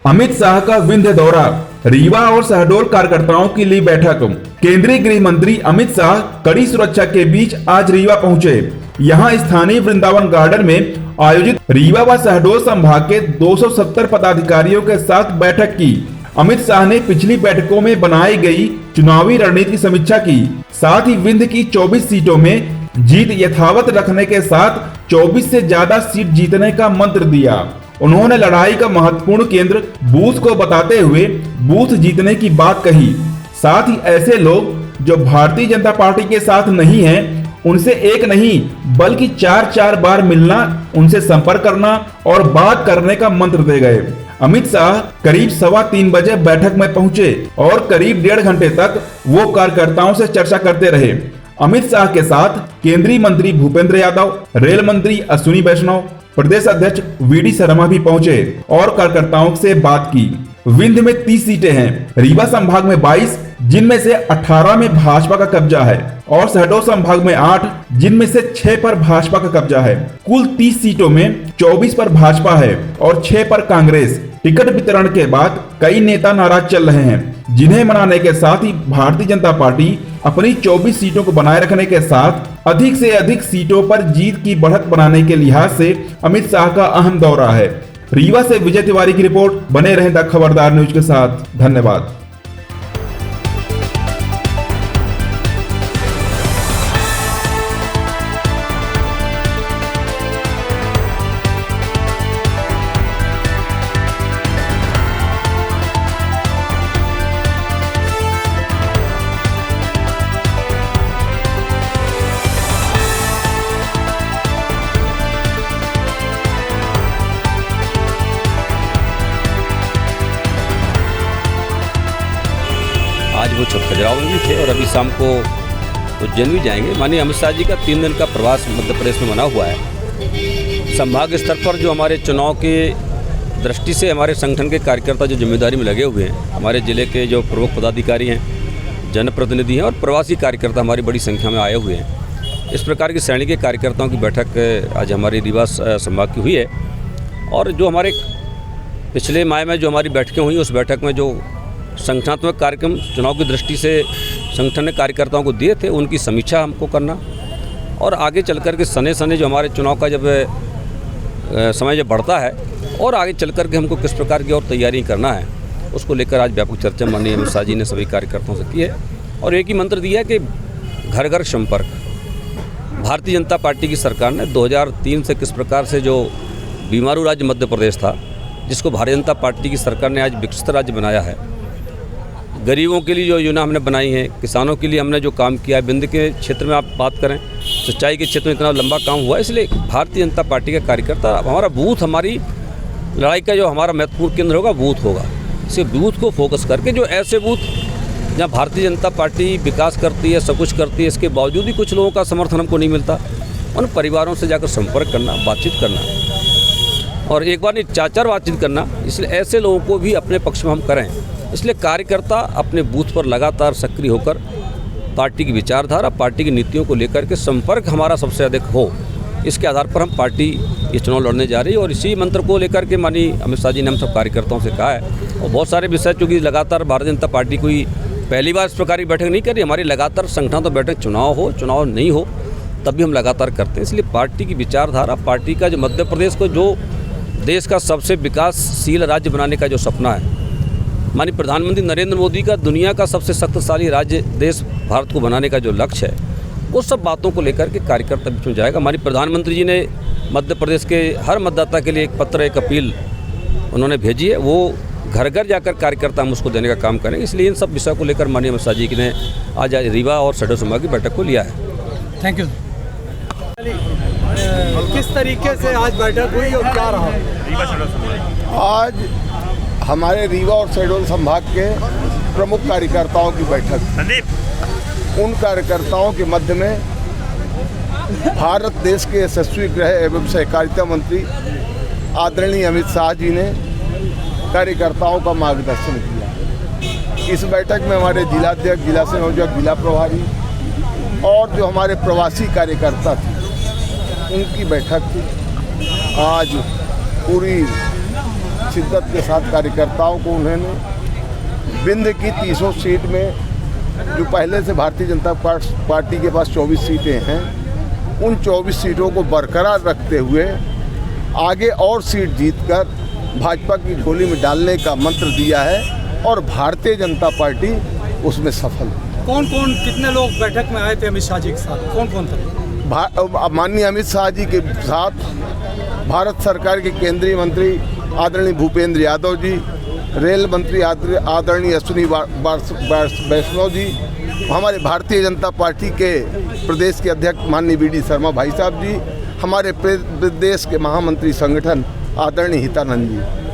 अमित शाह का विंध्य दौरा, रीवा और शहडोल कार्यकर्ताओं की ली बैठक। केंद्रीय गृह मंत्री अमित शाह कड़ी सुरक्षा के बीच आज रीवा पहुंचे। यहां स्थानीय वृंदावन गार्डन में आयोजित रीवा व शहडोल संभाग के 270 पदाधिकारियों के साथ बैठक की। अमित शाह ने पिछली बैठकों में बनाई गई चुनावी रणनीति की समीक्षा की। साथ ही विंध्य की 24 सीटों में जीत यथावत रखने के साथ 24 से ज्यादा सीट जीतने का मंत्र दिया। उन्होंने लड़ाई का महत्वपूर्ण केंद्र बूथ को बताते हुए बूथ जीतने की बात कही। साथ ही ऐसे लोग जो भारतीय जनता पार्टी के साथ नहीं हैं, उनसे एक नहीं बल्कि 4-4 बार मिलना, उनसे संपर्क करना और बात करने का मंत्र दे गए। अमित शाह करीब 3:15 बजे बैठक में पहुंचे और करीब 1.5 घंटे तक वो कार्यकर्ताओं से चर्चा करते रहे। अमित शाह के साथ केंद्रीय मंत्री भूपेंद्र यादव, रेल मंत्री अश्विनी वैष्णव, प्रदेश अध्यक्ष वीडी शर्मा भी पहुंचे और कार्यकर्ताओं से बात की। विंध्य में 30 सीटें हैं, रीवा संभाग में 22, जिनमें से 18 में भाजपा का कब्जा है और शहडोल संभाग में 8, जिनमें से 6 पर भाजपा का कब्जा है। कुल 30 सीटों में 24 पर भाजपा है और 6 पर कांग्रेस। टिकट वितरण के बाद कई नेता नाराज चल रहे हैं, जिन्हें मनाने के साथ ही भारतीय जनता पार्टी अपनी 24 सीटों को बनाए रखने के साथ अधिक से अधिक सीटों पर जीत की बढ़त बनाने के लिहाज से अमित शाह का अहम दौरा है। रीवा से विजय तिवारी की रिपोर्ट। बने रहें द खबरदार न्यूज के साथ। धन्यवाद। आज वो खजुराहो में भी थे और अभी शाम को उज्जैन भी जाएंगे। माननीय अमित शाह जी का 3 दिन का प्रवास मध्य प्रदेश में बना हुआ है। संभाग स्तर पर जो हमारे चुनाव के दृष्टि से हमारे संगठन के कार्यकर्ता जो जिम्मेदारी में लगे हुए हैं, हमारे जिले के जो प्रमुख पदाधिकारी हैं, जनप्रतिनिधि हैं और प्रवासी कार्यकर्ता हमारी बड़ी संख्या में आए हुए हैं। इस प्रकार की श्रेणी के कार्यकर्ताओं की बैठक आज हमारी रीवा संभाग की हुई है। और जो हमारे पिछले माह में जो हमारी बैठकें हुई, उस बैठक में जो संगठनात्मक कार्यक्रम चुनाव की दृष्टि से संगठन ने कार्यकर्ताओं को दिए थे, उनकी समीक्षा हमको करना और आगे चल कर के सने जो हमारे चुनाव का जब समय जब बढ़ता है और आगे चल कर के हमको किस प्रकार की और तैयारी करना है, उसको लेकर आज व्यापक चर्चा माननीय अमित शाह जी ने सभी कार्यकर्ताओं से की है। और एक ही मंत्र दिया है कि घर घर संपर्क। भारतीय जनता पार्टी की सरकार ने 2003 से किस प्रकार से जो बीमारू राज्य मध्य प्रदेश था, जिसको भारतीय जनता पार्टी की सरकार ने आज विकसित राज्य बनाया है। गरीबों के लिए जो योजना हमने बनाई है, किसानों के लिए हमने जो काम किया है, विंध्य के क्षेत्र में आप बात करें, सिंचाई के क्षेत्र में इतना लंबा काम हुआ है। इसलिए भारतीय जनता पार्टी का कार्यकर्ता, हमारा बूथ, हमारी लड़ाई का जो हमारा महत्वपूर्ण केंद्र होगा बूथ होगा। इसे बूथ को फोकस करके जो ऐसे बूथ जहाँ भारतीय जनता पार्टी विकास करती है, सब कुछ करती है, इसके बावजूद भी कुछ लोगों का समर्थन हमको नहीं मिलता, उन परिवारों से जाकर संपर्क करना, बातचीत करना और एक बार नहीं 4-4 बातचीत करना। इसलिए ऐसे लोगों को भी अपने पक्ष में हम करें। इसलिए कार्यकर्ता अपने बूथ पर लगातार सक्रिय होकर पार्टी की विचारधारा, पार्टी की नीतियों को लेकर के संपर्क हमारा सबसे अधिक हो, इसके आधार पर हम पार्टी ये चुनाव लड़ने जा रही है। और इसी मंत्र को लेकर के माननीय अमित शाह जी ने हम सब कार्यकर्ताओं से कहा है। और बहुत सारे विषय, चूँकि लगातार भारतीय जनता पार्टी कोई पहली बार इस प्रकार की बैठक नहीं कर रही, हमारी लगातार संगठन तो बैठक चुनाव हो, चुनाव नहीं हो, तब भी हम लगातार करते हैं। इसलिए पार्टी की विचारधारा, पार्टी का जो मध्य प्रदेश को जो देश का सबसे विकासशील राज्य बनाने का जो सपना है, माननीय प्रधानमंत्री नरेंद्र मोदी का दुनिया का सबसे शक्तिशाली राज्य देश भारत को बनाने का जो लक्ष्य है, वो सब बातों को लेकर के कार्यकर्ता बीच में जाएगा। माननीय प्रधानमंत्री जी ने मध्य प्रदेश के हर मतदाता के लिए एक पत्र, एक अपील उन्होंने भेजी है। वो घर घर जाकर कार्यकर्ता हम उसको देने का काम करेंगे। इसलिए इन सब विषयों को लेकर माननीय अमित शाह जी ने आज रीवा और शहडोल संभाग की बैठक को लिया है। Thank you. किस तरीके से आज बैठक हुई और क्या रहा? आज हमारे रीवा और शहडोल संभाग के प्रमुख कार्यकर्ताओं की बैठक। उन कार्यकर्ताओं के मध्य में भारत देश के यशस्वी गृह एवं सहकारिता मंत्री आदरणीय अमित शाह जी ने कार्यकर्ताओं का मार्गदर्शन किया। इस बैठक में हमारे जिलाध्यक्ष, जिला संयोजक, जिला प्रभारी और जो हमारे प्रवासी कार्यकर्ता थे, उनकी बैठक थी। आज पूरी शिद्दत के साथ कार्यकर्ताओं को उन्होंने बिंद की 300 सीट में, जो पहले से भारतीय जनता पार्टी के पास 24 सीटें हैं, उन 24 सीटों को बरकरार रखते हुए आगे और सीट जीतकर भाजपा की झोली में डालने का मंत्र दिया है और भारतीय जनता पार्टी उसमें सफल है। कौन कौन कितने लोग बैठक में आए थे अमित शाह जी के साथ, कौन कौन थे? माननीय अमित शाह जी के साथ भारत सरकार के केंद्रीय मंत्री आदरणीय भूपेंद्र यादव जी, रेल मंत्री आदरणीय अश्विनी वैष्णव जी, हमारे भारतीय जनता पार्टी के प्रदेश के अध्यक्ष माननीय वी डी शर्मा भाई साहब जी, हमारे प्रदेश के महामंत्री संगठन आदरणीय हितानंद जी।